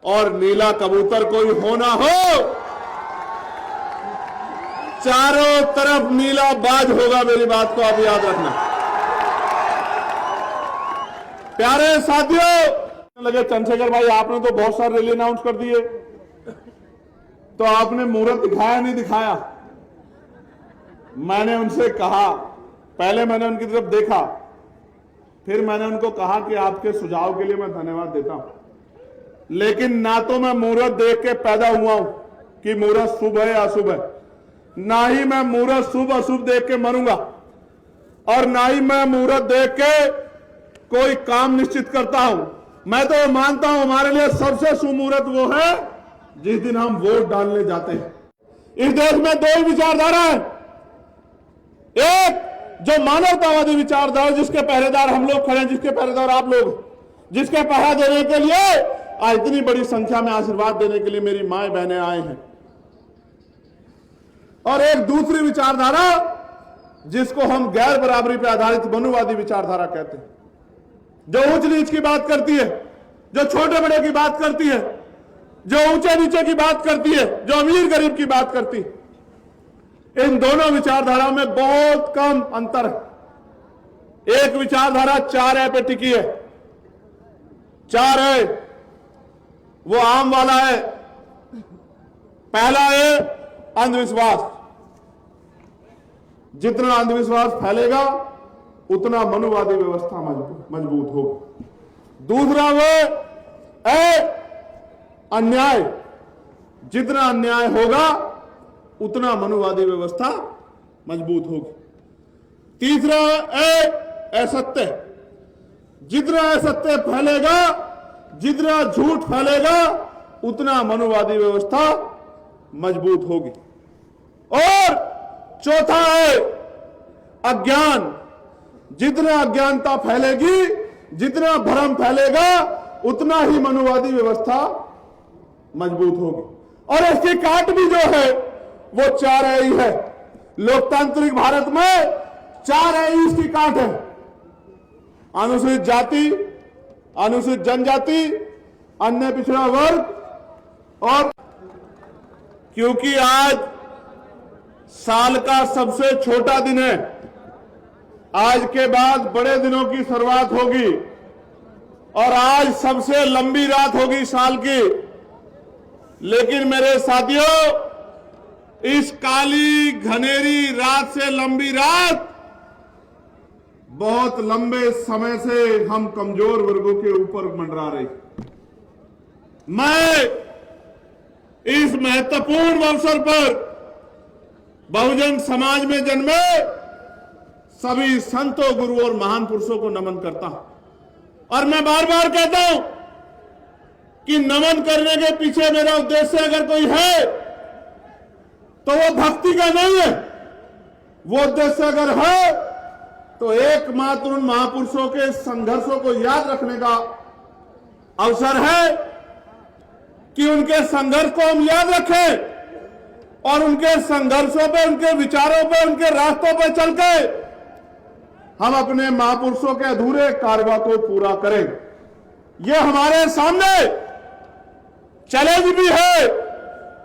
और नीला कबूतर कोई होना हो, चारों तरफ नीला बाज होगा। मेरी बात को आप याद रखना। प्यारे साथियों, लगे चंद्रशेखर भाई आपने तो बहुत सारे रैली अनाउंस कर दिए, तो आपने मुहूर्त दिखाया नहीं दिखाया। मैंने उनसे कहा, पहले मैंने उनकी तरफ देखा, फिर मैंने उनको कहा कि आपके सुझाव के लिए मैं धन्यवाद देता हूं, लेकिन ना तो मैं मुहूर्त देख के पैदा हुआ हूं कि मुहूर्त शुभ है या अशुभ है, ना ही मैं मुहूर्त शुभ अशुभ देख के मरूंगा, और ना ही मैं मुहूर्त देख के कोई काम निश्चित करता हूं। मैं तो मानता हूं हमारे लिए सबसे शुभ मुहूर्त वो है जिस दिन हम वोट डालने जाते हैं। इस देश में दो ही विचारधारा है, एक जो मानवतावादी विचारधारा, जिसके पहरेदार हम लोग खड़े हैं, जिसके पहरेदार आप लोग, जिसके पहरा देने के लिए आज इतनी बड़ी संख्या में आशीर्वाद देने के लिए मेरी माए बहनें आए हैं, और एक दूसरी विचारधारा जिसको हम गैर बराबरी पर आधारित मनुवादी विचारधारा कहते हैं, जो ऊंच नीच की बात करती है, जो छोटे बड़े की बात करती है, जो ऊंचे नीचे की बात करती है, जो अमीर गरीब की बात करती है। इन दोनों विचारधाराओं में बहुत कम अंतर है। एक विचारधारा 4A पे टिकी है। 4A वो आम वाला है। पहला है अंधविश्वास। जितना अंधविश्वास फैलेगा उतना मनुवादी व्यवस्था मजबूत होगी। दूसरा वो अन्याय। जितना अन्याय होगा उतना मनुवादी व्यवस्था मजबूत होगी। तीसरा असत्य। जितना असत्य फैलेगा, जितना झूठ फैलेगा, उतना मनुवादी व्यवस्था मजबूत होगी। और चौथा है अज्ञान। जितना अज्ञानता फैलेगी, जितना भ्रम फैलेगा, उतना ही मनुवादी व्यवस्था मजबूत होगी। और इसकी काट भी जो है वो 4A ही है। लोकतांत्रिक भारत में 4A ही इसकी काट है। अनुसूचित जाति, अनुसूचित जनजाति, अन्य पिछड़ा वर्ग। और क्योंकि आज साल का सबसे छोटा दिन है, आज के बाद बड़े दिनों की शुरुआत होगी, और आज सबसे लंबी रात होगी साल की। लेकिन मेरे साथियों, इस काली घनेरी रात से लंबी रात बहुत लंबे समय से हम कमजोर वर्गों के ऊपर मंडरा रही। मैं इस महत्वपूर्ण अवसर पर बहुजन समाज में जन्मे सभी संतों, गुरुओं और महान पुरुषों को नमन करता हूं। और मैं बार बार कहता हूं कि नमन करने के पीछे मेरा उद्देश्य अगर कोई है तो वो भक्ति का नहीं है। वो उद्देश्य अगर है तो एकमात्र उन महापुरुषों के संघर्षों को याद रखने का अवसर है कि उनके संघर्ष को हम याद रखें और उनके संघर्षों पे, उनके विचारों पे, उनके रास्तों पे चल के हम अपने महापुरुषों के अधूरे कार्य को पूरा करें। यह हमारे सामने चैलेंज भी है,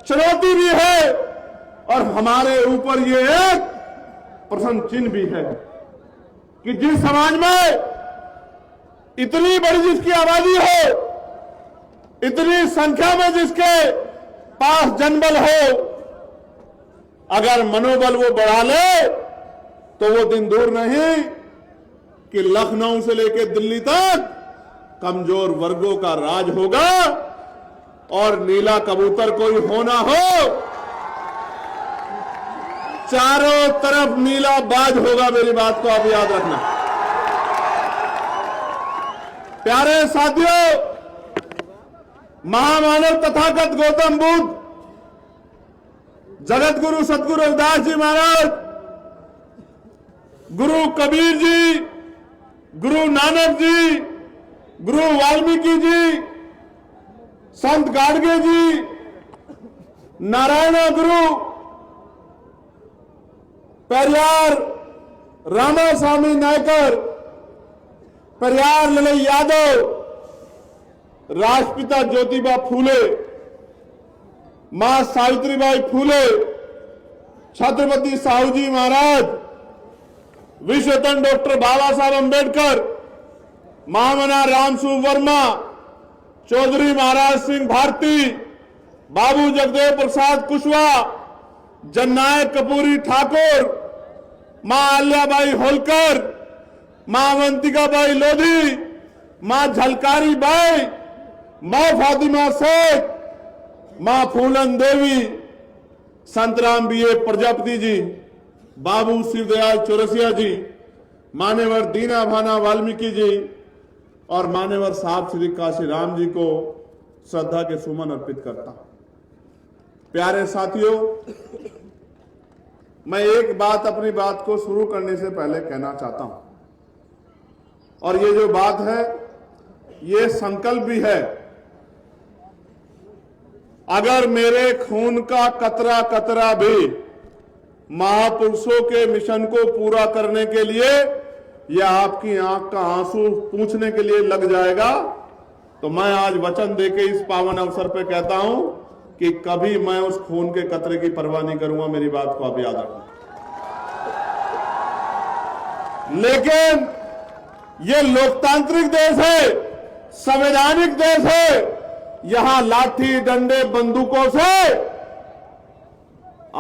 चुनौती भी है, और हमारे ऊपर ये एक प्रश्न चिन्ह भी है कि जिस समाज में इतनी बड़ी जिसकी आबादी हो, इतनी संख्या में जिसके पास जनबल हो, अगर मनोबल वो बढ़ा ले तो वो दिन दूर नहीं कि लखनऊ से लेकर दिल्ली तक कमजोर वर्गों का राज होगा, और नीला कबूतर कोई होना हो, चारों तरफ नीला बाज होगा। मेरी बात को आप याद रखना। प्यारे साथियों, महामानव तथागत गौतम बुद्ध, जगत गुरु सतगुरु रविदास जी महाराज, गुरु कबीर जी, गुरु नानक जी, गुरु वाल्मीकि जी, संत गाडगे जी, नारायण गुरु, पेरियार रामास्वामी नायकर, पेरियार ललई यादव, राष्ट्रपिता ज्योतिबा फूले, मां सावित्रीबाई फूले, छत्रपति साहू जी महाराज, विश्वरत्न डॉक्टर बाबा साहब अंबेडकर, महामना रामसू वर्मा, चौधरी महाराज सिंह भारती, बाबू जगदेव प्रसाद कुशवाहा, जननायक कपूरी ठाकुर, मां अल्याबाई होलकर, मां अवंतिकाबाई लोधी, मां झलकारी बाई, मां फातिमा शेख, मां फूलन देवी, संतराम बीए प्रजापति जी, बाबू शिवदयाल चौरसिया जी, मान्यवर दीना भाना वाल्मीकि जी और मान्यवर साहब श्री काशी राम जी को श्रद्धा के सुमन अर्पित करता हूं। प्यारे साथियों, मैं एक बात अपनी बात को शुरू करने से पहले कहना चाहता हूं, और ये जो बात है ये संकल्प भी है। अगर मेरे खून का कतरा कतरा भी महापुरुषों के मिशन को पूरा करने के लिए या आपकी आंख का आंसू पूंछने के लिए लग जाएगा, तो मैं आज वचन देके इस पावन अवसर पे कहता हूं कि कभी मैं उस खून के कतरे की परवाह नहीं करूंगा। मेरी बात को आप याद रखना। लेकिन ये लोकतांत्रिक देश है, संवैधानिक देश है। यहां लाठी डंडे बंदूकों से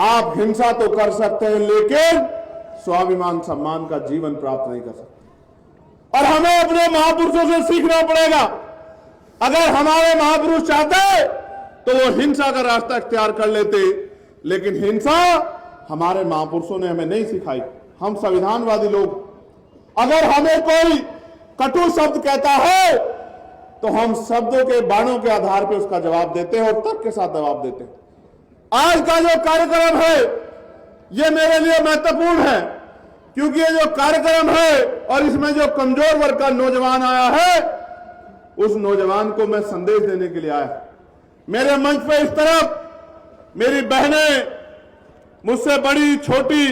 आप हिंसा तो कर सकते हैं, लेकिन स्वाभिमान सम्मान का जीवन प्राप्त नहीं कर सकते। और हमें अपने महापुरुषों से सीखना पड़ेगा। अगर हमारे महापुरुष चाहते तो वो हिंसा का रास्ता इख्तियार कर लेते, लेकिन हिंसा हमारे महापुरुषों ने हमें नहीं सिखाई। हम संविधानवादी लोग, अगर हमें कोई कटु शब्द कहता है तो हम शब्दों के बाणों के आधार पर उसका जवाब देते हैं और तर्क के साथ जवाब देते हैं। आज का जो कार्यक्रम है ये मेरे लिए महत्वपूर्ण है, क्योंकि ये जो कार्यक्रम है और इसमें जो कमजोर वर्ग का नौजवान आया है, उस नौजवान को मैं संदेश देने के लिए आया। मेरे मंच पे इस तरफ मेरी बहनें, मुझसे बड़ी छोटी,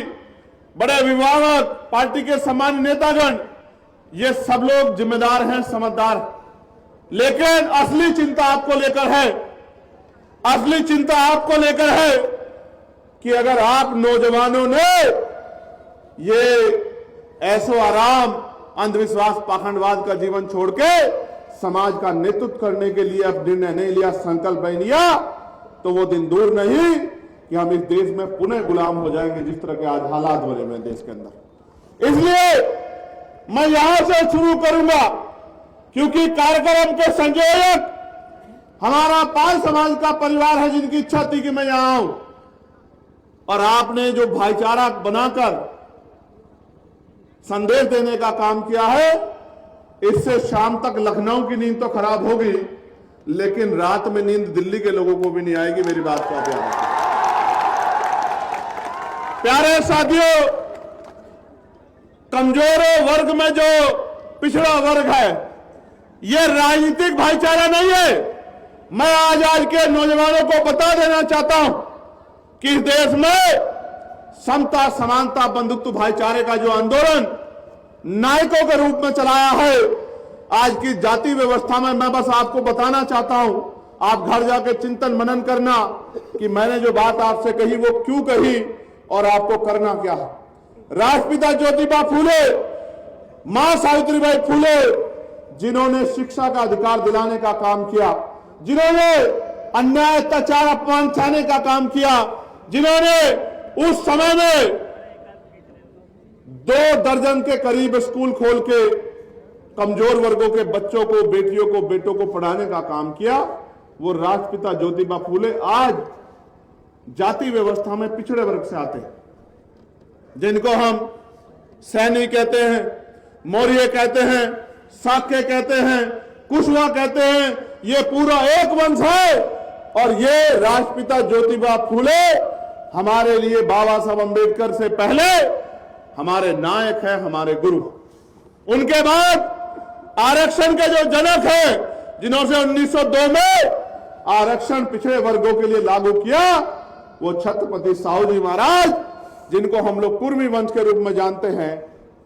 बड़े अभिभावक, पार्टी के सामान्य नेतागण, ये सब लोग जिम्मेदार हैं, समझदार। लेकिन असली चिंता आपको लेकर है। असली चिंता आपको लेकर है कि अगर आप नौजवानों ने ये ऐसो आराम, अंधविश्वास, पाखंडवाद का जीवन छोड़ के समाज का नेतृत्व करने के लिए अब निर्णय नहीं लिया, संकल्प नहीं लिया, तो वो दिन दूर नहीं कि हम इस देश में पुनः गुलाम हो जाएंगे, जिस तरह के आज हालात बने हुए देश के अंदर। इसलिए मैं यहां से शुरू करूंगा, क्योंकि कार्यक्रम के संयोजक हमारा पाल समाज का परिवार है, जिनकी इच्छा थी कि मैं यहां आऊं, और आपने जो भाईचारा बनाकर संदेश देने का काम किया है, इससे शाम तक लखनऊ की नींद तो खराब होगी, लेकिन रात में नींद दिल्ली के लोगों को भी नहीं आएगी। मेरी बात को आप याद रखें। प्यारे साथियों, कमजोर वर्ग में जो पिछड़ा वर्ग है, यह राजनीतिक भाईचारा नहीं है। मैं आज के नौजवानों को बता देना चाहता हूं कि इस देश में समता, समानता, बंधुत्व, भाईचारे का जो आंदोलन नायकों के रूप में चलाया है, आज की जाति व्यवस्था में मैं बस आपको बताना चाहता हूं। आप घर जाके चिंतन मनन करना कि मैंने जो बात आपसे कही वो क्यों कही और आपको करना क्या है। राष्ट्रपिता ज्योतिबा फूले, मां सावित्रीबाई फूले, जिन्होंने शिक्षा का अधिकार दिलाने का काम किया, जिन्होंने अन्याय, अत्याचार, अपमान सहने का काम किया, जिन्होंने उस समय में 2 दर्जन के करीब स्कूल खोल के कमजोर वर्गों के बच्चों को, बेटियों को, बेटों को पढ़ाने का काम किया, वो राष्ट्रपिता ज्योतिबा फूले आज जाति व्यवस्था में पिछड़े वर्ग से आते हैं, जिनको हम सैनी कहते हैं, मौर्य कहते हैं, साक्य कहते हैं, कुशवाहा कहते हैं। ये पूरा एक वंश है, और ये राष्ट्रपिता ज्योतिबा फूले हमारे लिए बाबा साहब अंबेडकर से पहले हमारे नायक हैं, हमारे गुरु। उनके बाद आरक्षण के जो जनक हैं, जिन्होंने 1902 में आरक्षण पिछड़े वर्गों के लिए लागू किया, वो छत्रपति साहू जी महाराज, जिनको हम लोग कुर्मी वंश के रूप में जानते हैं,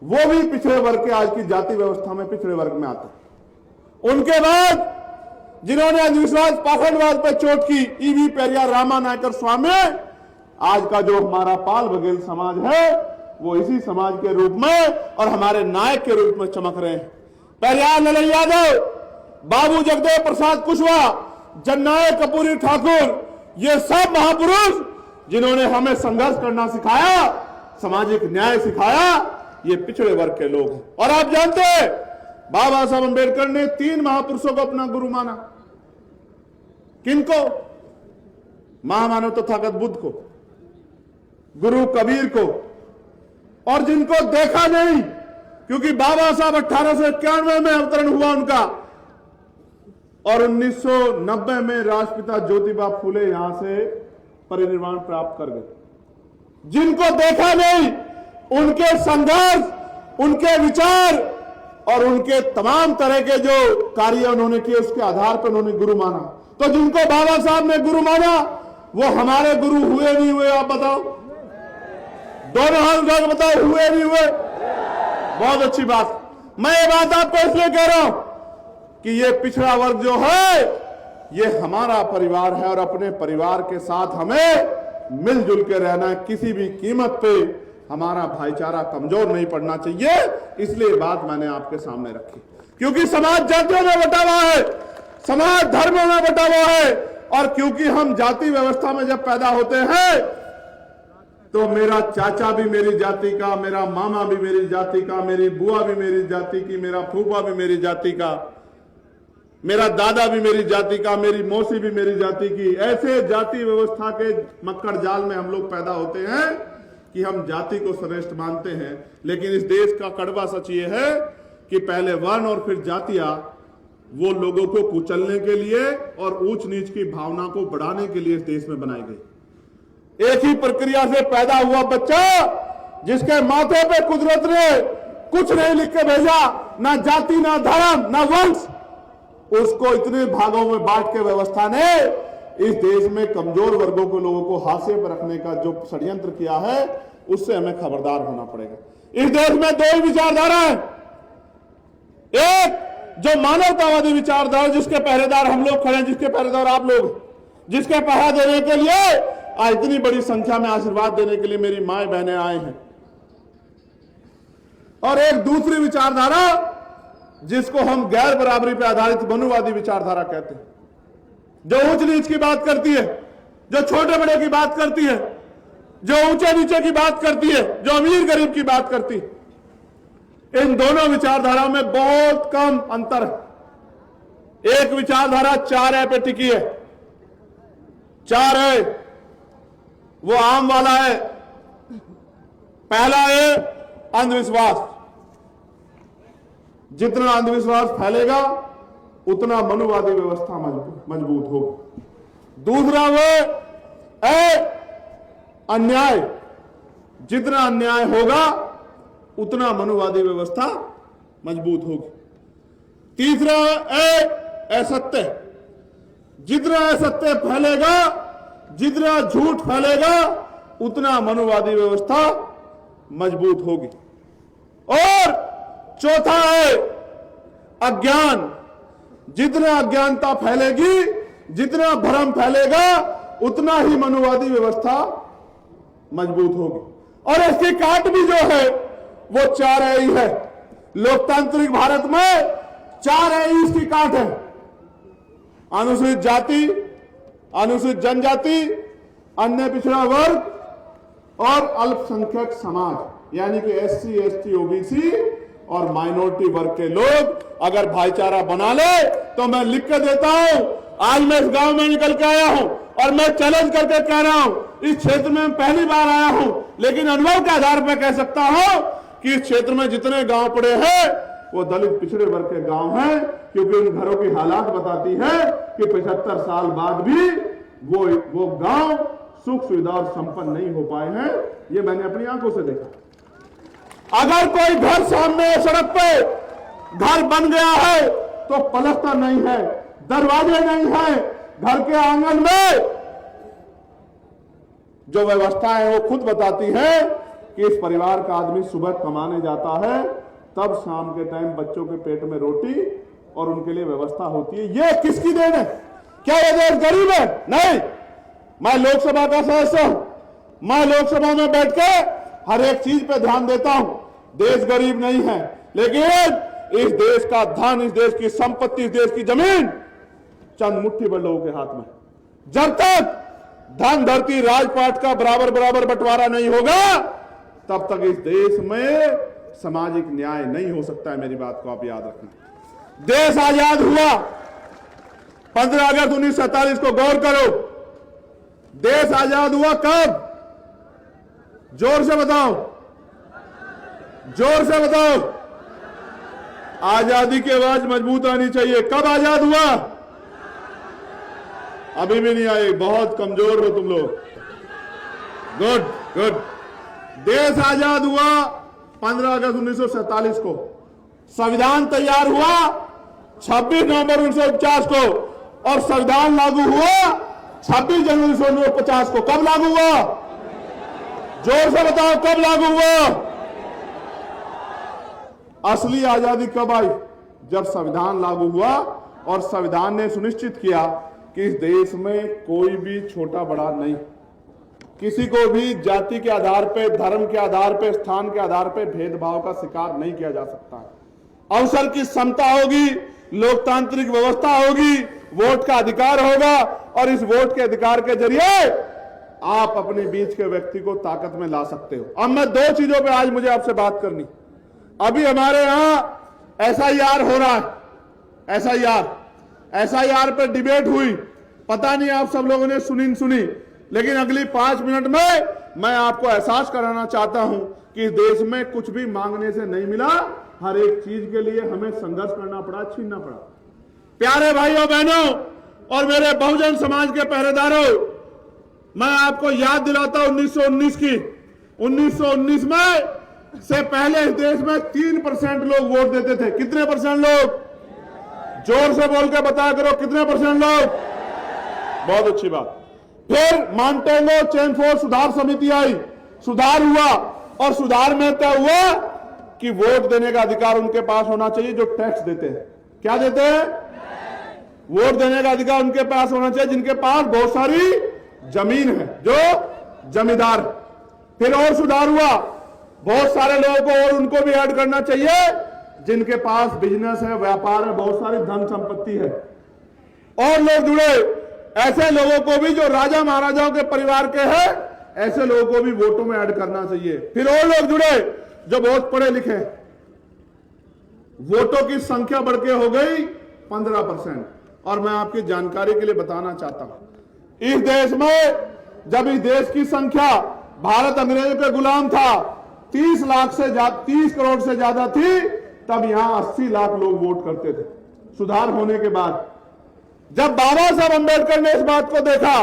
वो भी पिछड़े वर्ग के आज की जाति व्यवस्था में पिछड़े वर्ग में आते हैं। उनके बाद जिन्होंने अंधविश्वास पाखंडवाद पर चोट की, ईवी पेरियार रामा नायकर स्वामी, आज का जो हमारा पाल बघेल समाज है वो इसी समाज के रूप में और हमारे नायक के रूप में चमक रहे हैं। पेरियार ललन यादव, बाबू जगदेव प्रसाद कुशवाहा, जननायक कपूरी ठाकुर, ये सब महापुरुष जिन्होंने हमें संघर्ष करना सिखाया, सामाजिक न्याय सिखाया, ये पिछड़े वर्ग के लोग हैं। और आप जानते हैं बाबा साहब अंबेडकर ने 3 महापुरुषों को अपना गुरु माना। किनको? महामानव तथागत बुद्ध को, गुरु कबीर को, और जिनको देखा नहीं, क्योंकि बाबा साहब 1891 में अवतरण हुआ उनका और 1990 में राष्ट्रपिता ज्योतिबा फूले यहां से परिनिर्वाण प्राप्त कर गए। जिनको देखा नहीं, उनके संघर्ष, उनके विचार और उनके तमाम तरह के जो कार्य उन्होंने किए उसके आधार पर उन्होंने गुरु माना। तो जिनको बाबा साहब ने गुरु माना वो हमारे गुरु हुए नहीं हुए? आप बताओ, दोनों हाथ उठा के बताओ, हुए नहीं हुए? बहुत अच्छी बात। मैं ये बात आपको इसलिए कह रहा हूं कि ये पिछड़ा वर्ग जो है ये हमारा परिवार है और अपने परिवार के साथ हमें मिलजुल के रहना है। किसी भी कीमत पे हमारा भाईचारा कमजोर नहीं पड़ना चाहिए। इसलिए बात मैंने आपके सामने रखी, क्योंकि समाज जातियों में बटा हुआ है, समाज धर्मों में बटा हुआ है, और क्योंकि हम जाति व्यवस्था में जब पैदा होते हैं तो मेरा चाचा भी मेरी जाति का, मेरा मामा भी मेरी जाति का, मेरी बुआ भी मेरी जाति की, मेरा फूफा भी मेरी जाति का, मेरा दादा भी मेरी जाति का, मेरी मौसी भी मेरी जाति की। ऐसे जाति व्यवस्था के मक्कड़ जाल में हम लोग पैदा होते हैं कि हम जाति को श्रेष्ठ मानते हैं। लेकिन इस देश का कड़वा सच ये है कि पहले वर्ण और फिर जातियां वो लोगों को कुचलने के लिए और ऊंच नीच की भावना को बढ़ाने के लिए इस देश में बनाई गई। एक ही प्रक्रिया से पैदा हुआ बच्चा जिसके माथे पे कुदरत ने कुछ नहीं लिख के भेजा, ना जाति, ना धर्म, ना वंश, उसको इतने भागों में बांट के व्यवस्था ने इस देश में कमजोर वर्गों के लोगों को हाशिए पर रखने का जो षड्यंत्र किया है उससे हमें खबरदार होना पड़ेगा। इस देश में 2 ही विचारधारा है, एक जो मानवतावादी विचारधारा जिसके पहरेदार हम लोग खड़े हैं, जिसके पहरेदार आप लोग, जिसके पहरा देने के लिए आज इतनी बड़ी संख्या में आशीर्वाद देने के लिए मेरी माए बहनें आए हैं, और एक दूसरी विचारधारा जिसको हम गैर बराबरी पर आधारित मनुवादी विचारधारा कहते हैं, जो ऊंच नीच की बात करती है, जो छोटे बड़े की बात करती है, जो ऊंचे नीचे की बात करती है, जो अमीर गरीब की बात करती है। इन दोनों विचारधाराओं में बहुत कम अंतर है। एक विचारधारा 4 पे टिकी है। 4 है वो आम वाला है। पहला है अंधविश्वास। जितना अंधविश्वास फैलेगा उतना मनुवादी व्यवस्था मजबूत होगी। दूसरा वो है अन्याय। जितना अन्याय होगा उतना मनुवादी व्यवस्था मजबूत होगी। तीसरा है असत्य। जितना असत्य फैलेगा, जितना झूठ फैलेगा उतना मनुवादी व्यवस्था मजबूत होगी। और चौथा है अज्ञान। जितना अज्ञानता फैलेगी, जितना भ्रम फैलेगा उतना ही मनुवादी व्यवस्था मजबूत होगी। और इसकी काट भी जो है वो 4 ही है। लोकतांत्रिक भारत में 4 ही इसकी काट है। अनुसूचित जाति, अनुसूचित जनजाति, अन्य पिछड़ा वर्ग और अल्पसंख्यक समाज, यानी कि SC, ST, OBC और माइनॉरिटी वर्ग के लोग अगर भाईचारा बना ले तो मैं लिख के देता हूं। आज मैं इस गांव में निकल के आया हूं और मैं चैलेंज करके कह रहा हूं, इस क्षेत्र में मैं पहली बार आया हूं, लेकिन अनुभव के आधार पर कह सकता हूं कि इस क्षेत्र में जितने गांव पड़े हैं वो दलित पिछड़े वर्ग के गांव हैं, क्योंकि उन घरों की हालात बताती है कि 75 साल बाद भी वो गांव सुख सुविधा और संपन्न नहीं हो पाए हैं। ये मैंने अपनी आंखों से देखा। अगर कोई घर सामने सड़क पे घर बन गया है तो पलस्तर नहीं है, दरवाजे नहीं है, घर के आंगन में जो व्यवस्था है वो खुद बताती है कि इस परिवार का आदमी सुबह कमाने जाता है, तब शाम के टाइम बच्चों के पेट में रोटी और उनके लिए व्यवस्था होती है। ये किसकी देन है? क्या ये देश गरीब है? नहीं। मैं लोकसभा का सदस्य हूं, मैं लोकसभा में बैठ के हर एक चीज पे ध्यान देता हूं। देश गरीब नहीं है, लेकिन इस देश का धन, इस देश की संपत्ति, इस देश की जमीन चंद मुट्ठी भर लोगों के हाथ में। जब तक धन धरती राजपाट का बराबर बराबर बंटवारा नहीं होगा, तब तक इस देश में सामाजिक न्याय नहीं हो सकता है। मेरी बात को आप याद रखना। देश आजाद हुआ 15 अगस्त 1947 को, गौर करो। देश आजाद हुआ कब? जोर से बताओ, जोर से बताओ। आजादी की आवाज मजबूत आनी चाहिए। कब आजाद हुआ? अभी भी नहीं आई, बहुत कमजोर हो तुम लोग। Good good. देश आजाद हुआ 15 अगस्त 1947 को। संविधान तैयार हुआ 26 नवंबर 1949 को, और संविधान लागू हुआ 26 जनवरी 1950 को। कब लागू हुआ? जोर से बताओ, कब लागू हुआ? असली आजादी कब आई? जब संविधान लागू हुआ और संविधान ने सुनिश्चित किया कि इस देश में कोई भी छोटा बड़ा नहीं, किसी को भी जाति के आधार पर, धर्म के आधार पर, स्थान के आधार पर भेदभाव का शिकार नहीं किया जा सकता। अवसर की समता होगी, लोकतांत्रिक व्यवस्था होगी, वोट का अधिकार होगा, और इस वोट के अधिकार के जरिए आप अपने बीच के व्यक्ति को ताकत में ला सकते हो। अब मैं दो चीजों पे आज मुझे आपसे बात करनी। अभी हमारे यहां एसआईआर हो रहा है। एसआईआर पे डिबेट हुई, पता नहीं आप सब लोगों ने सुनी, लेकिन अगली 5 मिनट में मैं आपको एहसास कराना चाहता हूं कि इस देश में कुछ भी मांगने से नहीं मिला। हर एक चीज के लिए हमें संघर्ष करना पड़ा, छीनना पड़ा। प्यारे भाइयों बहनों और मेरे बहुजन समाज के पहरेदारों, मैं आपको याद दिलाता हूं 1919 की। 1919 में से पहले इस देश में 3% लोग वोट देते थे। कितने परसेंट लोग? जोर से बोल के बताया करो, कितने परसेंट लोग? बहुत अच्छी बात। फिर मांटेगो चेमफोर्ड सुधार समिति आई, सुधार हुआ, और सुधार में तय हुआ कि वोट देने का अधिकार उनके पास होना चाहिए जो टैक्स देते हैं। क्या देते हैं? वोट देने का अधिकार उनके पास होना चाहिए जिनके पास बहुत सारी जमीन है, जो जमींदार। फिर और सुधार हुआ, बहुत सारे लोगों को और उनको भी ऐड करना चाहिए जिनके पास बिजनेस है, व्यापार है, बहुत सारी धन संपत्ति है। और लोग जुड़े, ऐसे लोगों को भी जो राजा महाराजाओं के परिवार के हैं, ऐसे लोगों को भी वोटों में ऐड करना चाहिए। फिर और लोग जुड़े जो बहुत पढ़े लिखे। वोटों की संख्या बढ़ के हो गई 15%। और मैं आपकी जानकारी के लिए बताना चाहता हूं, इस देश में जब इस देश की संख्या, भारत अंग्रेजों के गुलाम था, 30 करोड़ से ज्यादा थी, तब यहां 80 लाख लोग वोट करते थे। सुधार होने के बाद जब बाबा साहब अंबेडकर ने इस बात को देखा,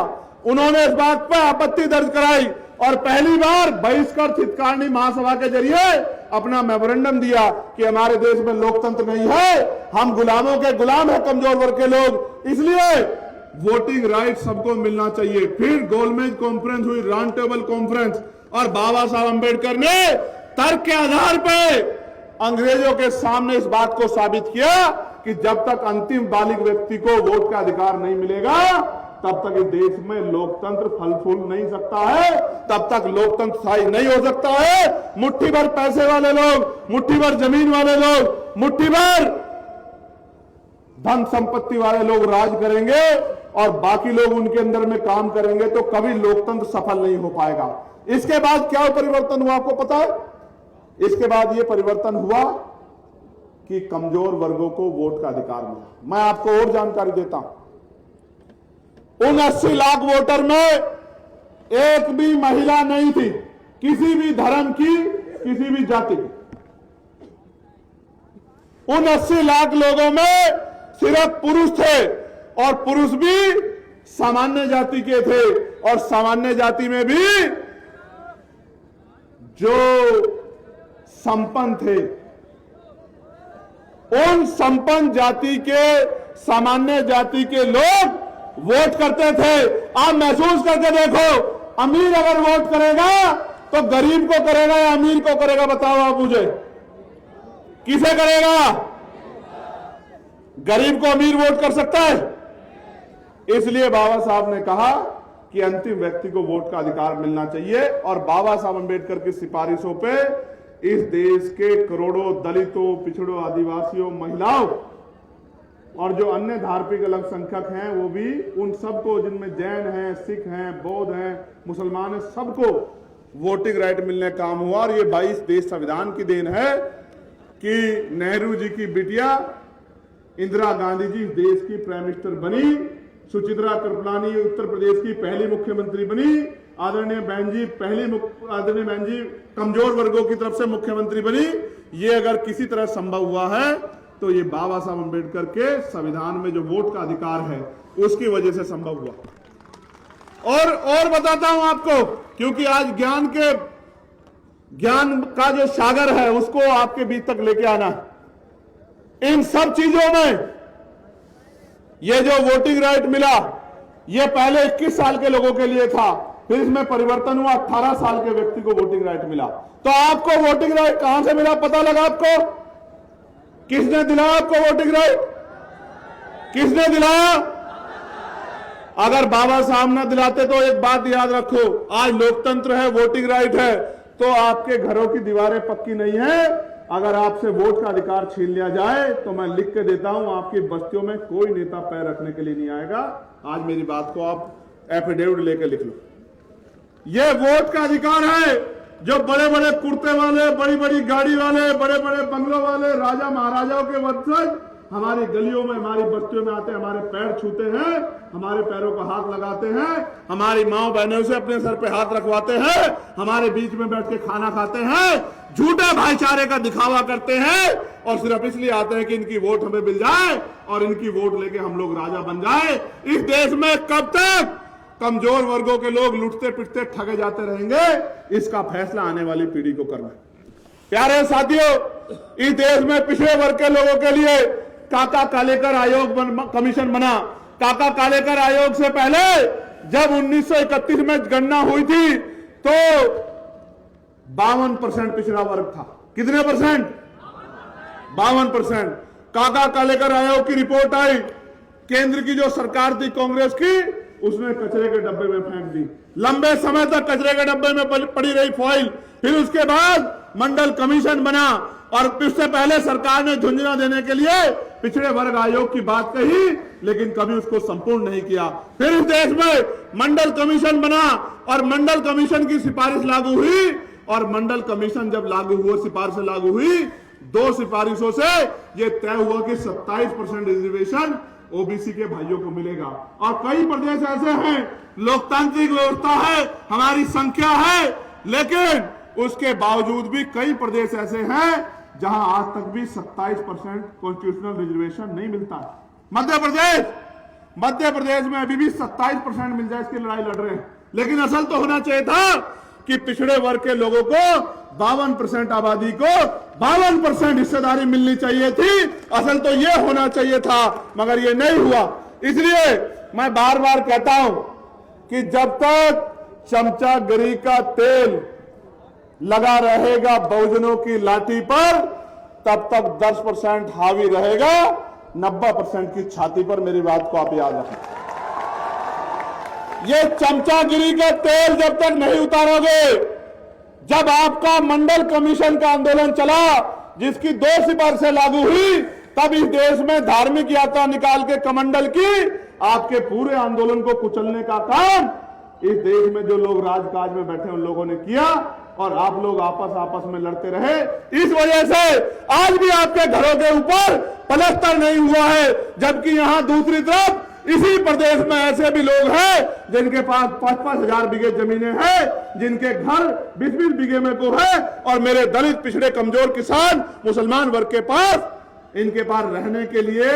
उन्होंने इस बात पर आपत्ति दर्ज कराई और पहली बार बहिष्कार हितकारिणी महासभा के जरिए अपना मेमोरेंडम दिया कि हमारे देश में लोकतंत्र नहीं है, हम गुलामों के गुलाम है, कमजोर वर्ग के लोग, इसलिए वोटिंग राइट सबको मिलना चाहिए। फिर गोलमेज कॉन्फ्रेंस हुई, राउंड टेबल कॉन्फ्रेंस, और बाबा साहब अंबेडकर ने तर्क के आधार पर अंग्रेजों के सामने इस बात को साबित किया कि जब तक अंतिम बालिग व्यक्ति को वोट का अधिकार नहीं मिलेगा, तब तक इस देश में लोकतंत्र फल फूल नहीं सकता है, तब तक लोकतंत्र स्थायी नहीं हो सकता है। मुट्ठी भर पैसे वाले लोग, मुट्ठी भर जमीन वाले लोग, मुट्ठी भर धन संपत्ति वाले लोग राज करेंगे और बाकी लोग उनके अंदर में काम करेंगे, तो कभी लोकतंत्र सफल नहीं हो पाएगा। इसके बाद क्या परिवर्तन हुआ आपको पता है? इसके बाद यह परिवर्तन हुआ कि कमजोर वर्गों को वोट का अधिकार मिला। मैं आपको और जानकारी देता हूं, उन 80 लाख वोटर में एक भी महिला नहीं थी, किसी भी धर्म की, किसी भी जाति की। उन 80 लाख लोगों में सिर्फ पुरुष थे, और पुरुष भी सामान्य जाति के थे, और सामान्य जाति में भी जो संपन्न थे। उन संपन्न जाति के, सामान्य जाति के लोग वोट करते थे। आप महसूस करके देखो, अमीर अगर वोट करेगा तो गरीब को करेगा या अमीर को करेगा? बताओ आप मुझे, किसे करेगा? गरीब को अमीर वोट कर सकता है? इसलिए बाबा साहब ने कहा कि अंतिम व्यक्ति को वोट का अधिकार मिलना चाहिए। और बाबा साहब अंबेडकर की सिफारिशों पे इस देश के करोड़ों दलितों, पिछड़ों, आदिवासियों, महिलाओं और जो अन्य धार्मिक अल्पसंख्यक हैं, वो भी उन सबको, जिनमें जैन हैं, सिख हैं, बौद्ध हैं, मुसलमान हैं, सबको वोटिंग राइट मिलने का काम हुआ। और ये 22 देश संविधान की देन है कि नेहरू जी की बिटिया इंदिरा गांधी जी देश की प्राइम मिनिस्टर बनी, सुचित्रा कृपलानी उत्तर प्रदेश की पहली मुख्यमंत्री बनी, आदरणीय बहन जी कमजोर वर्गों की तरफ से मुख्यमंत्री बनी। ये अगर किसी तरह संभव हुआ है तो ये बाबा साहब अंबेडकर के संविधान में जो वोट का अधिकार है उसकी वजह से संभव हुआ। और बताता हूं आपको, क्योंकि आज ज्ञान का जो सागर है उसको आपके बीच तक लेके आना है। इन सब चीजों में ये जो वोटिंग राइट मिला, ये पहले 21 साल के लोगों के लिए था, फिर इसमें परिवर्तन हुआ, 18 साल के व्यक्ति को वोटिंग राइट मिला। तो आपको वोटिंग राइट कहां से मिला, पता लगा आपको? किसने दिलाया आपको वोटिंग राइट? किसने दिलाया? अगर बाबा साहब ना दिलाते तो एक बात याद रखो, आज लोकतंत्र है, वोटिंग राइट है, तो आपके घरों की दीवारें पक्की नहीं है। अगर आपसे वोट का अधिकार छीन लिया जाए तो मैं लिख के देता हूं, आपकी बस्तियों में कोई नेता पैर रखने के लिए नहीं आएगा। आज मेरी बात को आप एफिडेविट लेके लिख लो। यह वोट का अधिकार है जो बड़े बड़े कुर्ते वाले, बड़ी बड़ी गाड़ी वाले, बड़े बड़े बंगलों वाले, राजा महाराजाओं के वंशज हमारी गलियों में, हमारी बस्तियों में आते हैं, हमारे पैर छूते हैं, हमारे पैरों को हाथ लगाते हैं, हमारी माओ बहनों से अपने सर पे हाथ रखवाते हैं, हमारे बीच में बैठ के खाना खाते हैं, झूठे भाईचारे का दिखावा करते हैं और सिर्फ इसलिए आते हैं कि इनकी वोट हमें मिल जाए और इनकी वोट लेके हम लोग राजा बन जाए। इस देश में कब तक कमजोर वर्गों के लोग लुटते पिटते ठगे जाते रहेंगे, इसका फैसला आने वाली पीढ़ी को करना है। प्यारे साथियों, इस देश में पिछड़े वर्ग के लोगों के लिए काका कालेकर आयोग कमीशन बना। काका कालेकर आयोग से पहले जब 1931 में गणना हुई थी तो 52% पिछड़ा वर्ग था। कितने परसेंट? 52%। काका कालेकर आयोग की रिपोर्ट आई, केंद्र की जो सरकार थी कांग्रेस की, उसने कचरे के डब्बे में फेंक दी। लंबे समय तक कचरे के डब्बे में पड़ी रही फाइल। फिर उसके बाद मंडल कमीशन बना और उससे पहले सरकार ने झुंझुनू देने के लिए पिछड़े वर्ग आयोग की बात कही, लेकिन कभी उसको संपूर्ण नहीं किया। फिर इस देश में मंडल कमीशन बना और मंडल कमीशन की सिफारिश लागू हुई और मंडल कमीशन जब लागू हुआ, सिफारिश लागू हुई, 2 सिफारिशों से यह तय हुआ कि 27% रिजर्वेशन ओबीसी के भाइयों को मिलेगा। और कई प्रदेश ऐसे हैं, लोकतांत्रिक व्यवस्था है, हमारी संख्या है, लेकिन उसके बावजूद भी कई प्रदेश ऐसे हैं जहां आज तक भी 27% कॉन्स्टिट्यूशनल रिजर्वेशन नहीं मिलता। मध्य प्रदेश में अभी भी 27% मिल जाए, इसकी लड़ाई लड़ रहे हैं। लेकिन असल तो होना चाहिए था कि पिछड़े वर्ग के लोगों को 52% आबादी को 52% हिस्सेदारी मिलनी चाहिए थी। असल तो यह होना चाहिए था, मगर यह नहीं हुआ। इसलिए मैं बार बार कहता हूं कि जब तक चमचागिरी का तेल लगा रहेगा बहुजनों की लाठी पर, तब तक 10% हावी रहेगा 90% की छाती पर। मेरी बात को आप याद रखें। ये चमचागिरी का तेल जब तक नहीं उतारोगे, जब आपका मंडल कमीशन का आंदोलन चला जिसकी 2 सिफारिशें लागू हुई, तब इस देश में धार्मिक यात्रा निकाल के कमंडल की आपके पूरे आंदोलन को कुचलने का काम इस देश में जो लोग राजकाज में बैठे उन लोगों ने किया और आप लोग आपस में लड़ते रहे। इस वजह से आज भी आपके घरों के ऊपर पलस्तर नहीं हुआ है, जबकि यहां दूसरी तरफ इसी प्रदेश में ऐसे भी लोग हैं जिनके पास 5-5 हजार बीघे जमीनें हैं, जिनके घर 20-20 बीघे में को है, और मेरे दलित पिछड़े कमजोर किसान मुसलमान वर्ग के पास इनके पास रहने के लिए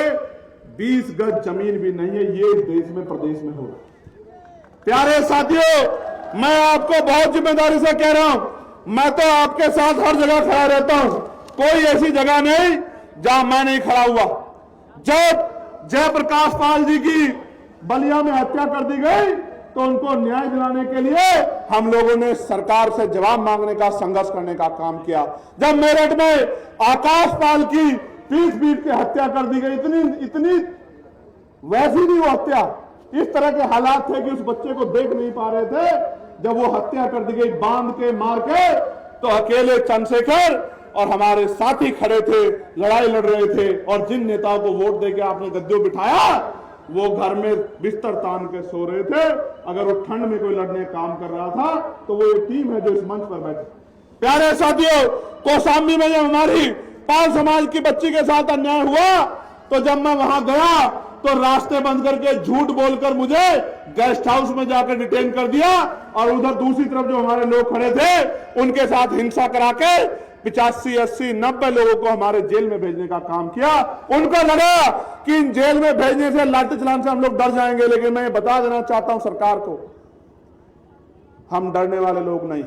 20 गज जमीन भी नहीं है। ये इस देश में प्रदेश में हो रहा है। प्यारे साथियों, मैं आपको बहुत जिम्मेदारी से कह रहा हूं, मैं तो आपके साथ हर जगह खड़ा रहता हूं। कोई ऐसी जगह नहीं जहां मैं नहीं खड़ा हुआ। जब जयप्रकाश पाल जी की बलिया में हत्या कर दी गई तो उनको न्याय दिलाने के लिए हम लोगों ने सरकार से जवाब मांगने का, संघर्ष करने का काम किया। जब मेरठ में आकाश पाल की पीट के हत्या कर दी गई। इतनी वैसी नहीं वो हत्या, इस तरह के हालात थे कि उस बच्चे को देख नहीं पा रहे थे। जब वो हत्या कर दी गई बांध के मार के, तो अकेले चंद्रशेखर और हमारे साथी खड़े थे, लड़ाई लड़ रहे थे। और जिन नेताओं को वोट देके आपने गद्दियों बिठाया, वो घर में बिस्तर तान के सो रहे थे। अगर वो ठंड में कोई लड़ने काम कर रहा था तो वो एक टीम है जो इस मंच पर बैठे। प्यारे साथियों, कौशाम्बी में जब हमारी पाल समाज की बच्ची के साथ अन्याय हुआ, तो जब मैं वहां गया तो रास्ते बंद करके झूठ बोलकर मुझे गेस्ट हाउस में जाकर डिटेन कर दिया। और उधर दूसरी तरफ जो हमारे लोग खड़े थे उनके साथ हिंसा करा के 85, 80, 90 लोगों को हमारे जेल में भेजने का काम किया। उनको लगा कि इन जेल में भेजने से, लाठी चलाने से हम लोग डर जाएंगे। लेकिन मैं ये बता देना चाहता हूं सरकार को, हम डरने वाले लोग नहीं।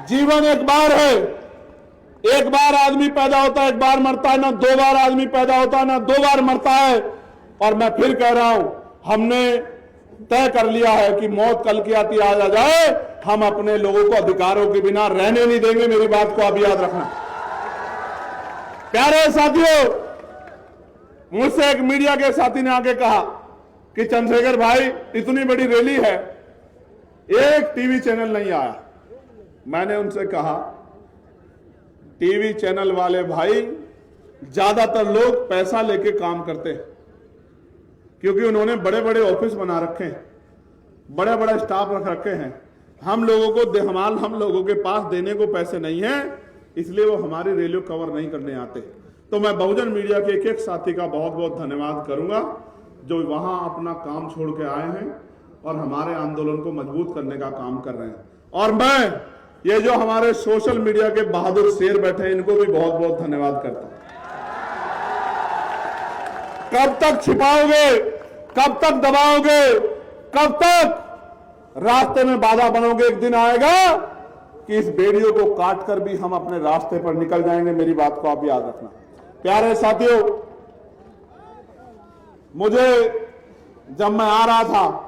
जीवन एक बार है, एक बार आदमी पैदा होता है, एक बार मरता है। ना 2 बार आदमी पैदा होता है, ना 2 बार मरता है। और मैं फिर कह रहा हूं, हमने तय कर लिया है कि मौत कल की आती आज आ जाए, हम अपने लोगों को अधिकारों के बिना रहने नहीं देंगे। मेरी बात को आप याद रखना। प्यारे साथियों, मुझसे एक मीडिया के साथी ने आके कहा कि चंद्रशेखर भाई, इतनी बड़ी रैली है, एक टीवी चैनल नहीं आया। मैंने उनसे कहा, टीवी चैनल वाले भाई, ज्यादातर लोग पैसा लेके काम करते हैं, क्योंकि उन्होंने बड़े बड़े ऑफिस बना रखे हैं, बड़े बड़े स्टाफ रख रखे हैं। हम लोगों के पास देने को पैसे नहीं है, इसलिए वो हमारी रैली कवर नहीं करने आते। तो मैं बहुजन मीडिया के एक एक साथी का बहुत बहुत धन्यवाद करूंगा, जो वहां अपना काम छोड़ के आए हैं और हमारे आंदोलन को मजबूत करने का काम कर रहे हैं। और मैं ये जो हमारे सोशल मीडिया के बहादुर शेर बैठे हैं, इनको भी बहुत बहुत धन्यवाद करता हूं। कब तक छिपाओगे, कब तक दबाओगे, कब तक रास्ते में बाधा बनोगे? एक दिन आएगा कि इस बेड़ियों को काटकर भी हम अपने रास्ते पर निकल जाएंगे। मेरी बात को आप याद रखना। प्यारे साथियों, मुझे जब मैं आ रहा था,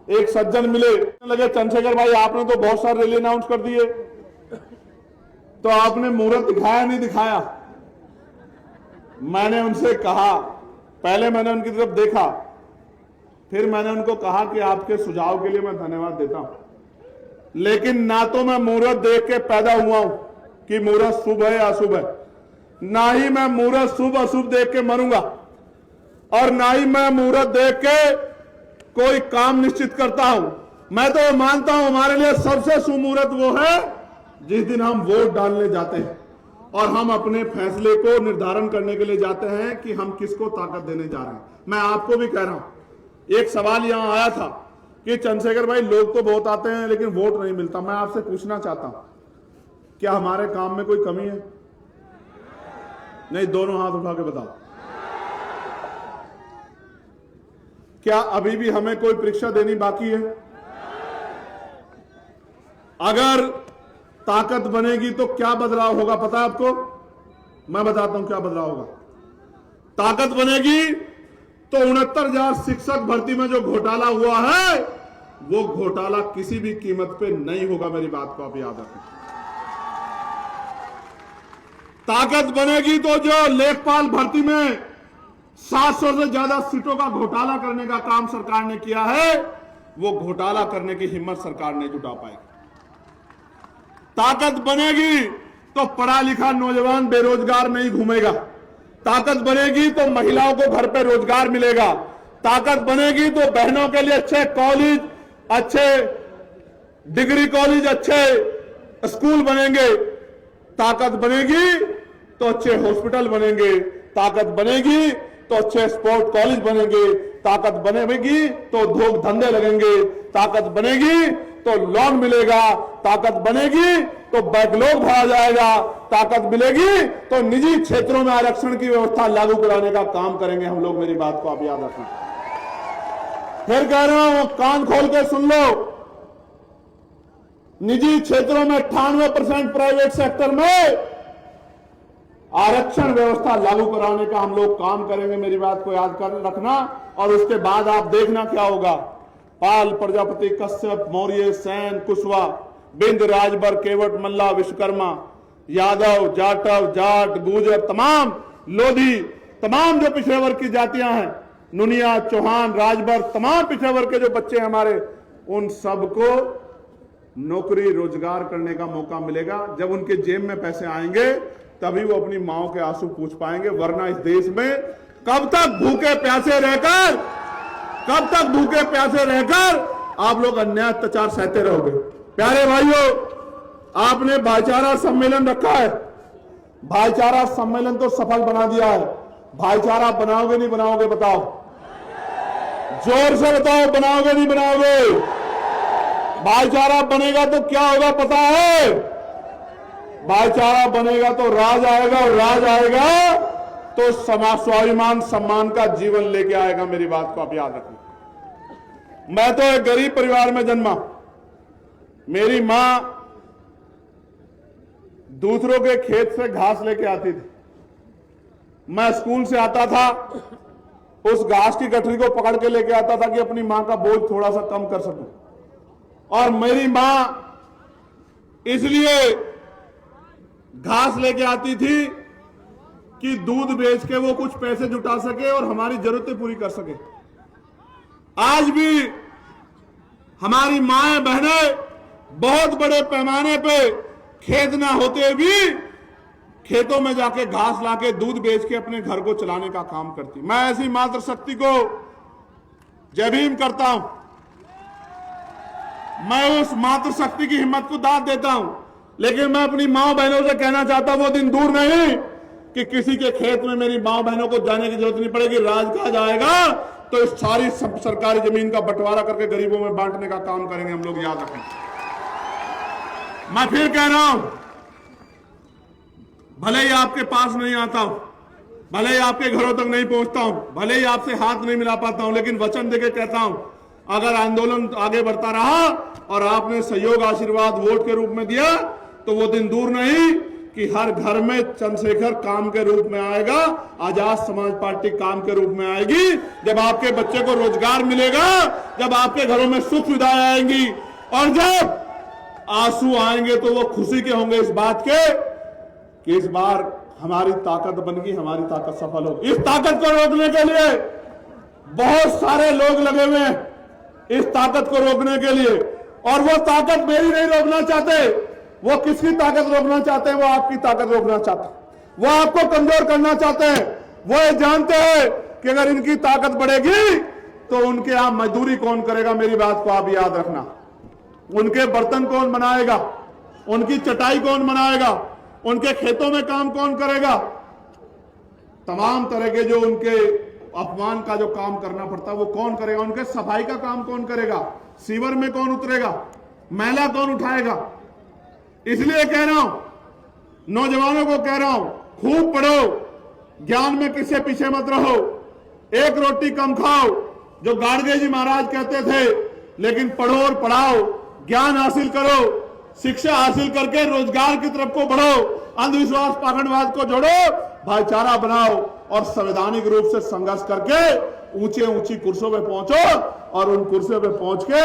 एक सज्जन मिले, लगे चंद्रशेखर भाई आपने तो बहुत सारे रैली अनाउंस कर दिए, तो आपने मुहूर्त दिखाया नहीं दिखाया। मैंने उनसे कहा, पहले मैंने उनकी तरफ देखा, फिर मैंने उनको कहा कि आपके सुझाव के लिए मैं धन्यवाद देता हूं, लेकिन ना तो मैं मुहूर्त देख के पैदा हुआ हूं कि मुहूर्त शुभ है या अशुभ है, ना ही मैं मुहूर्त शुभ अशुभ देख के मरूंगा, और ना ही मैं मुहूर्त देख के कोई काम निश्चित करता हूं। मैं तो मानता हूं हमारे लिए सबसे शुभ मुहूर्त वो है जिस दिन हम वोट डालने जाते हैं और हम अपने फैसले को निर्धारण करने के लिए जाते हैं कि हम किसको ताकत देने जा रहे हैं। मैं आपको भी कह रहा हूं, एक सवाल यहां आया था कि चंद्रशेखर भाई लोग तो बहुत आते हैं लेकिन वोट नहीं मिलता। मैं आपसे पूछना चाहता हूं, क्या हमारे काम में कोई कमी है? नहीं, दोनों हाथ उठा के बताओ। क्या अभी भी हमें कोई परीक्षा देनी बाकी है? अगर ताकत बनेगी तो क्या बदलाव होगा पता है आपको? मैं बताता हूं क्या बदलाव होगा। ताकत बनेगी तो 69,000 शिक्षक भर्ती में जो घोटाला हुआ है, वो घोटाला किसी भी कीमत पे नहीं होगा। मेरी बात को आप याद रखें। ताकत बनेगी तो जो लेखपाल भर्ती में 700 से ज्यादा सीटों का घोटाला करने का काम सरकार ने किया है, वो घोटाला करने की हिम्मत सरकार नहीं जुटा पाएगी। ताकत बनेगी तो पढ़ा लिखा नौजवान बेरोजगार नहीं घूमेगा। ताकत बनेगी तो महिलाओं को घर पे रोजगार मिलेगा। ताकत बनेगी तो बहनों के लिए अच्छे कॉलेज, अच्छे डिग्री कॉलेज, अच्छे स्कूल बनेंगे। ताकत बनेगी तो अच्छे हॉस्पिटल बनेंगे। ताकत बनेगी तो अच्छे स्पोर्ट कॉलेज बनेंगे। ताकत बनेगी तो उद्योग धंधे लगेंगे। ताकत बनेगी तो लोन मिलेगा। ताकत बनेगी तो बैकलॉग भरा जाएगा। ताकत मिलेगी तो निजी क्षेत्रों में आरक्षण की व्यवस्था लागू कराने का काम करेंगे हम लोग। मेरी बात को आप याद रखना। फिर कह रहा हूं, कान खोल के सुन लो। निजी क्षेत्रों में 98%, प्राइवेट सेक्टर में आरक्षण व्यवस्था लागू कराने का हम लोग काम करेंगे। मेरी बात को याद कर रखना। और उसके बाद आप देखना क्या होगा। पाल, प्रजापति, कश्यप, मौर्य, सेन, कुशवाहा, बिंद, राजभर, केवट, मल्ला, विश्वकर्मा, यादव, जाटव, जाट, गुर्जर, तमाम लोधी, तमाम जो पिछड़े वर्ग की जातियां हैं, नुनिया, चौहान, राजभर, तमाम पिछड़े वर्ग के जो बच्चे हैं हमारे, उन सबको नौकरी रोजगार करने का मौका मिलेगा। जब उनके जेब में पैसे आएंगे तभी वो अपनी माओ के आंसू पूछ पाएंगे, वरना इस देश में कब तक भूखे प्यासे रहकर आप लोग अन्याय अत्याचार सहते रहोगे। प्यारे भाइयों, आपने भाईचारा सम्मेलन रखा है, भाईचारा सम्मेलन तो सफल बना दिया है। भाईचारा बनाओगे नहीं बनाओगे बताओ, जोर से बताओ, बनाओगे नहीं बनाओगे? भाईचारा बनेगा तो क्या होगा पता है? भाईचारा बनेगा तो राज आएगा, और राज आएगा तो स्वाभिमान सम्मान का जीवन लेके आएगा। मेरी बात को आप याद रखना। मैं तो एक गरीब परिवार में जन्मा। मेरी मां दूसरों के खेत से घास लेके आती थी। मैं स्कूल से आता था, उस घास की गठरी को पकड़ के लेके आता था कि अपनी मां का बोझ थोड़ा सा कम कर सकूं। और मेरी मां इसलिए घास लेके आती थी कि दूध बेच के वो कुछ पैसे जुटा सके और हमारी जरूरतें पूरी कर सके। आज भी हमारी माएं बहनें बहुत बड़े पैमाने पे खेत ना होते भी खेतों में जाके घास लाके दूध बेच के अपने घर को चलाने का काम करती। मैं ऐसी मातृशक्ति को जय भीम करता हूं। मैं उस मातृशक्ति की हिम्मत को दाद देता हूं, लेकिन मैं अपनी मां बहनों से कहना चाहता हूं, वो दिन दूर नहीं कि किसी के खेत में मेरी मां बहनों को जाने की जरूरत नहीं पड़ेगी। राजकाज आएगा तो इस सारी सरकारी जमीन का बंटवारा करके गरीबों में बांटने का काम करेंगे हम लोग, याद रखें। मैं फिर कह रहा हूं, भले ही आपके पास नहीं आता हूं, भले ही आपके घरों तक नहीं पहुंचता हूं, भले ही आपसे हाथ नहीं मिला पाता हूं, लेकिन वचन देके कहता हूं, अगर आंदोलन आगे बढ़ता रहा और आपने सहयोग आशीर्वाद वोट के रूप में दिया तो वो दिन दूर नहीं कि हर घर में चंद्रशेखर काम के रूप में आएगा, आजाद समाज पार्टी काम के रूप में आएगी। जब आपके बच्चे को रोजगार मिलेगा, जब आपके घरों में सुख सुविधाएं आएंगी, और जब आंसू आएंगे तो वो खुशी के होंगे इस बात के कि इस बार हमारी ताकत बन गई, हमारी ताकत सफल होगी। इस ताकत को रोकने के लिए बहुत सारे लोग लगे हुए हैं, इस ताकत को रोकने के लिए। और वो ताकत मेरी नहीं रोकना चाहते, वो किसकी ताकत रोकना चाहते हैं? वो आपकी ताकत रोकना चाहते हैं, वो आपको कमजोर करना चाहते हैं। वो ये जानते हैं कि अगर इनकी ताकत बढ़ेगी तो उनके यहां मजदूरी कौन करेगा। मेरी बात को आप याद रखना। उनके बर्तन कौन बनाएगा, उनकी चटाई कौन बनाएगा, उनके खेतों में काम कौन करेगा। तमाम तरह के जो उनके अपमान का जो काम करना पड़ता है वो कौन करेगा। उनके सफाई का काम कौन करेगा, सीवर में कौन उतरेगा, मैला कौन उठाएगा। इसलिए कह रहा हूं, नौजवानों को कह रहा हूं, खूब पढ़ो, ज्ञान में किसी पीछे मत रहो, एक रोटी कम खाओ जो गाडगे जी महाराज कहते थे, लेकिन पढ़ो और पढ़ाओ, ज्ञान हासिल करो, शिक्षा हासिल करके रोजगार की तरफ को बढ़ो, अंधविश्वास पाखंडवाद को जोड़ो, भाईचारा बनाओ और संवैधानिक रूप से संघर्ष करके ऊंचे ऊंची कुर्सियों पे पहुंचो और उन कुर्सियों पे पहुंच के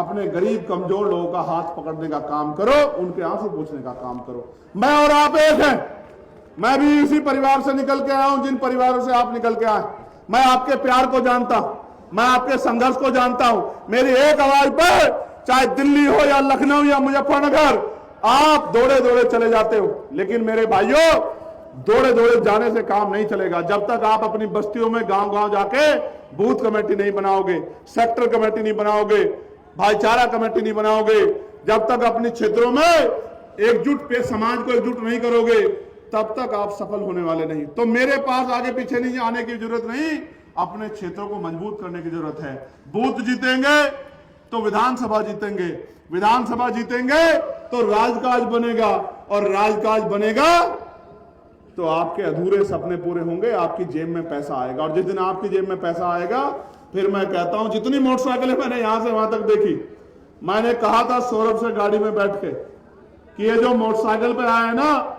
अपने गरीब कमजोर लोगों का हाथ पकड़ने का काम करो, उनके आंसू पूछने का काम करो। मैं और आप एक हैं। मैं भी इसी परिवार से निकल के आया हूं जिन परिवारों से आप निकल के आए। मैं आपके प्यार को जानता हूं, मैं आपके संघर्ष को जानता हूं। मेरी एक आवाज पर चाहे दिल्ली हो या लखनऊ या मुजफ्फरनगर, आप दौड़े दौड़े चले जाते हो। लेकिन मेरे भाइयों, दौड़े दौड़े जाने से काम नहीं चलेगा। जब तक आप अपनी बस्तियों में गांव गांव जाके बूथ कमेटी नहीं बनाओगे, सेक्टर कमेटी नहीं बनाओगे, भाईचारा कमेटी नहीं बनाओगे, जब तक अपने क्षेत्रों में एकजुट पे समाज को एकजुट नहीं करोगे, तब तक आप सफल होने वाले नहीं। तो मेरे पास आगे पीछे नहीं आने की जरूरत नहीं, अपने क्षेत्रों को मजबूत करने की जरूरत है। बूथ जीतेंगे तो विधानसभा जीतेंगे, विधानसभा जीतेंगे तो राजकाज बनेगा, और राजकाज बनेगा तो आपके अधूरे सपने पूरे होंगे, आपकी जेब में पैसा आएगा। और जिस दिन आपकी जेब में पैसा आएगा, फिर मैं कहता हूं, जितनी मोटरसाइकिलें मैंने यहां से वहां तक देखी, मैंने कहा था सौरभ से गाड़ी में बैठ के कि ये जो मोटरसाइकिल पे आया है ना,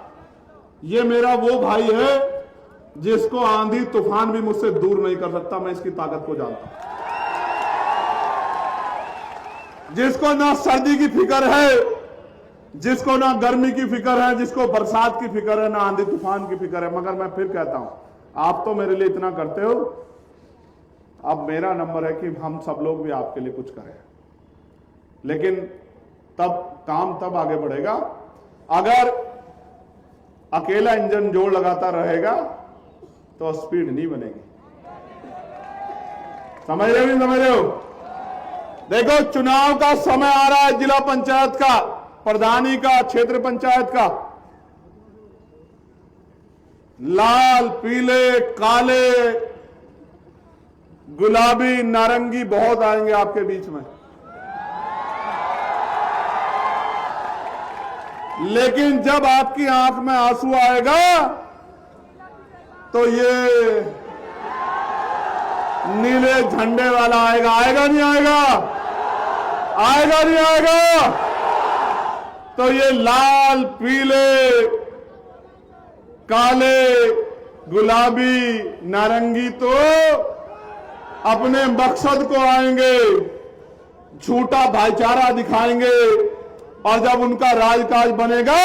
ये मेरा वो भाई है जिसको आंधी तूफान भी मुझसे दूर नहीं कर सकता। मैं इसकी ताकत को जानता हूं, जिसको ना सर्दी की फिक्र है, जिसको ना गर्मी की फिक्र है, जिसको बरसात की फिक्र है, ना आंधी तूफान की फिक्र है। मगर मैं फिर कहता हूं, आप तो मेरे लिए इतना करते हो, अब मेरा नंबर है कि हम सब लोग भी आपके लिए कुछ करें। लेकिन तब काम तब आगे बढ़ेगा अगर अकेला इंजन जोर लगाता रहेगा तो स्पीड नहीं बनेगी। समझ रहे हो नहीं समझ रहे हो? देखो, चुनाव का समय आ रहा है, जिला पंचायत का, प्रधानी का, क्षेत्र पंचायत का। लाल, पीले, काले, गुलाबी, नारंगी बहुत आएंगे आपके बीच में। लेकिन जब आपकी आंख में आंसू आएगा तो ये नीले झंडे वाला आएगा। आएगा नहीं आएगा? आएगा नहीं आएगा? तो ये लाल, पीले, काले, गुलाबी, नारंगी तो अपने मकसद को आएंगे, झूठा भाईचारा दिखाएंगे, और जब उनका राजकाज बनेगा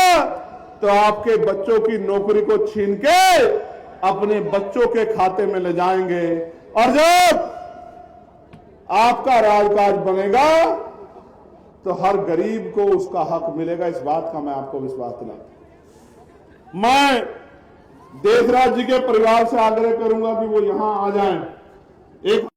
तो आपके बच्चों की नौकरी को छीन के अपने बच्चों के खाते में ले जाएंगे। और जब आपका राजकाज बनेगा तो हर गरीब को उसका हक मिलेगा। इस बात का मैं आपको विश्वास दिलाता हूं। मैं देशराज जी के परिवार से आग्रह करूंगा कि वो यहां आ जाएं। एक